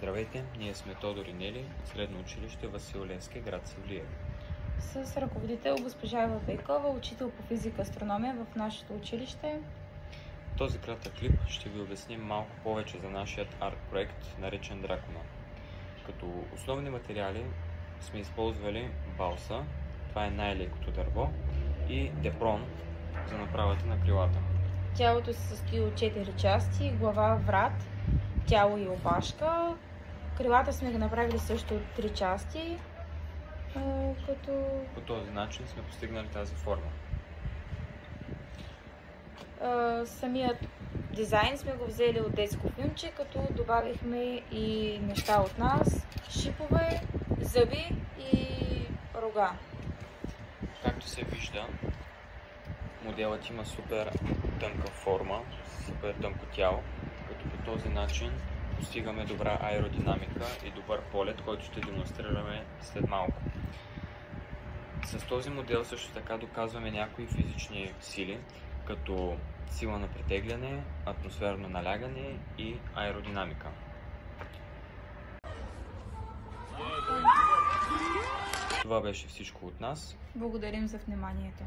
Здравейте, ние сме Тодор и Нели от Средно училище Васил Левски, град Севлиево. С ръководител госпожа Ива Пейкова, учител по физика и астрономия в нашето училище. В този кратък клип ще ви обясним малко повече за нашия арт-проект, наречен Дракона. Като основни материали сме използвали балса, това е най-лекото дърво, и депрон за направата на крилата. Тялото се състои от 4 части: глава, врат, тяло и опашка. Крилата сме ги направили също от 3 части, като По този начин сме постигнали тази форма. самият дизайн сме го взели от детско филмче, като добавихме и неща от нас: шипове, зъби и рога. Както се вижда, моделът има супер тънка форма, супер тънко тяло, като по този начин постигаме добра аеродинамика и добър полет, който ще демонстрираме след малко. С този модел също така доказваме някои физични сили, като сила на притегляне, атмосферно налягане и аеродинамика. Това беше всичко от нас. Благодарим за вниманието.